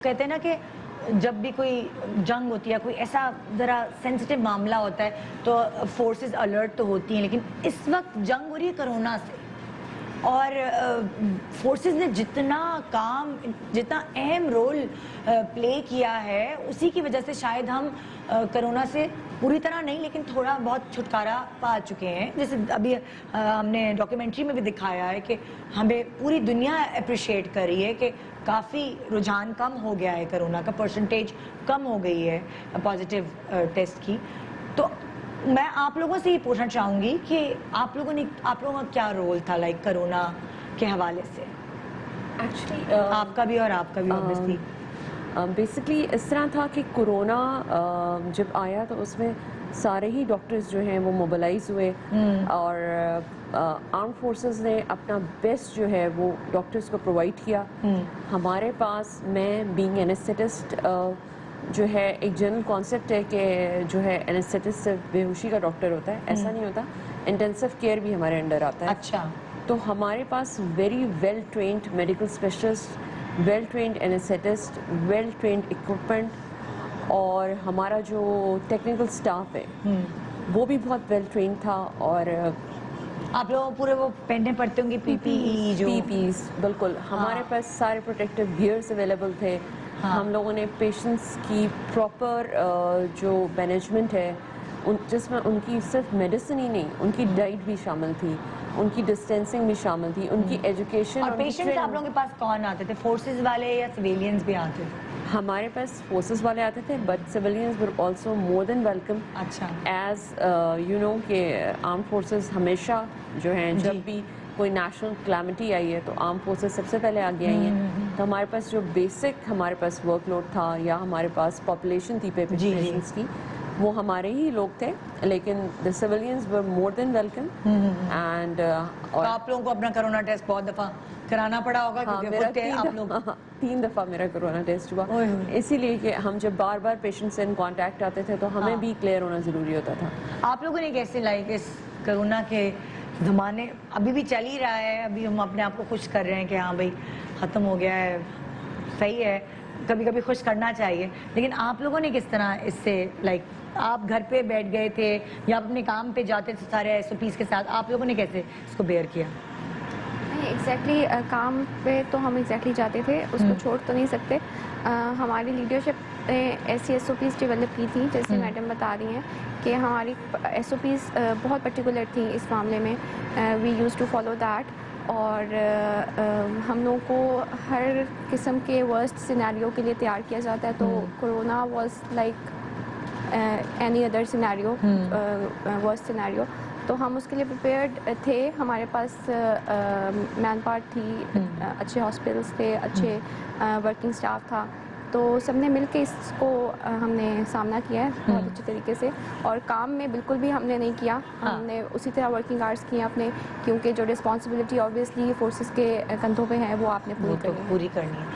کہتے ہیں نا کہ جب بھی کوئی جنگ ہوتی ہے, کوئی ایسا ذرا سینسٹیو معاملہ ہوتا ہے تو فورسز الرٹ تو ہوتی ہیں, لیکن اس وقت جنگ ہو رہی ہے کرونا سے, اور فورسز نے جتنا اہم رول پلے کیا ہے, اسی کی وجہ سے شاید ہم کرونا سے پوری طرح نہیں لیکن تھوڑا بہت چھٹکارا پا چکے ہیں. جیسے ابھی ہم نے ڈاکیومنٹری میں بھی دکھایا ہے کہ ہمیں پوری دنیا اپریشیٹ کر رہی ہے کہ کافی رجحان کم ہو گیا ہے, کرونا کا پرسنٹیج کم ہو گئی ہے پازیٹیو ٹیسٹ کی. تو میں آپ لوگوں سے یہ پوچھنا چاہوں گی کہ آپ لوگوں کا کیا رول تھا لائک کرونا کے حوالے سے, ایکچولی آپ کا بھی اور آپ کا بھی obviously. بیسکلی اس طرح تھا کہ کرونا جب آیا تو اس میں سارے ہی ڈاکٹرز جو ہیں وہ موبلائز ہوئے, اور آرم فورسز نے اپنا بیسٹ جو ہے وہ ڈاکٹرز کو پرووائڈ کیا. ہمارے پاس, میں بینگ اینستھیٹسٹ, جو ہے ایک جنرل کانسیپٹ ہے کہ جو ہے اینستھیٹسٹ صرف بے ہوشی کا ڈاکٹر ہوتا ہے, ایسا نہیں ہوتا. انٹینسو کیئر بھی ہمارے انڈر آتا ہے. اچھا, تو ہمارے پاس very well trained medical specialist, well trained anaesthetist, well trained equipment, اور ہمارا جو ٹیکنیکل اسٹاف ہے وہ بھی بہت ویل ٹرینڈ تھا. اور آپ لوگ پورے وہ پہننے پڑتے ہوں گے پی پی ای, جو پی پیز, بالکل ہمارے پاس سارے پروٹیکٹیو گیئرس اویلیبل تھے. ہم لوگوں نے پیشنٹس کی پراپر جو مینجمنٹ ہے, جس میں ان کی صرف میڈیسن ہی نہیں, ان کی ڈائٹ بھی شامل تھی, ان کی ڈسٹینسنگ بھی شامل تھی, ان کی ایجوکیشن. اور پیشنٹس آپ لوگوں کے پاس کون آتے تھے, فورسز والے یا سویلینز بھی آتے تھے؟ ہمارے پاس فورسز والے آتے تھے, but civilians were also more than welcome. اچھا, ایز یو نو کہ آرم فورسز ہمیشہ جو ہیں جب بھی کوئی نیشنل کلیمٹی آئی ہے تو آرم فورسز سب سے پہلے آگے آئی ہیں. تو ہمارے پاس جو بیسک ہمارے پاس ورک لوڈ تھا یا ہمارے پاس پاپولیشن تھی پیشنٹس کی, وہ ہمارے ہی لوگ تھے, لیکن the civilians were more than welcome. And آپ لوگوں کو اپنا کرونا ٹیسٹ بہت دفعہ کرانا پڑا ہوگا, کیونکہ آپ لوگ 3 دفعہ میرا کرونا ٹیسٹ ہوا, اسی لیے کہ ہم جب بار بار پیشنٹ سے ان کانٹیکٹ آتے تھے تو ہمیں بھی کلیئر ہونا ضروری ہوتا تھا. آپ لوگوں نے کیسے لائک اس کرونا کے زمانے, ابھی بھی چل ہی رہا ہے, ابھی ہم اپنے آپ کو خوش کر رہے ہیں کہ ہاں بھائی ختم ہو گیا ہے, صحیح ہے, کبھی کبھی خوش کرنا چاہیے, لیکن آپ لوگوں نے کس طرح اس سے لائک, آپ گھر پہ بیٹھ گئے تھے یا اپنے کام پہ جاتے تھے سارے ایس او پیز کے ساتھ, آپ لوگوں نے کیسے اس کو بیئر کیا؟ ایگزیکٹلی کام پہ تو ہم ایگزیکٹلی جاتے تھے, اس کو چھوڑ تو نہیں سکتے. ہماری لیڈرشپ نے ایسی ایس او پیز ڈیولپ کی تھی, جیسے میڈم بتا رہی ہیں کہ ہماری ایس او پیز بہت پرٹیکولر تھیں اس معاملے میں. We use to follow that, اور ہم لوگوں کو ہر قسم کے ورسٹ سینیریو کے لیے تیار کیا جاتا ہے. تو corona was like any other scenario, worst scenario. تو ہم اس کے لیے پریپیئرڈ تھے, ہمارے پاس مین پاور تھی, اچھے ہاسپٹلس تھے, اچھے ورکنگ اسٹاف تھا. تو سب نے مل کے اس کو ہم نے سامنا کیا ہے بہت اچھے طریقے سے. اور کام میں بالکل بھی ہم نے نہیں کیا, ہم نے اسی طرح ورکنگ آورس کیے اپنے, کیونکہ جو رسپانسبلٹی آبویسلی فورسز کے کندھوں پہ ہے وہ آپ نے پوری کرنی ہے.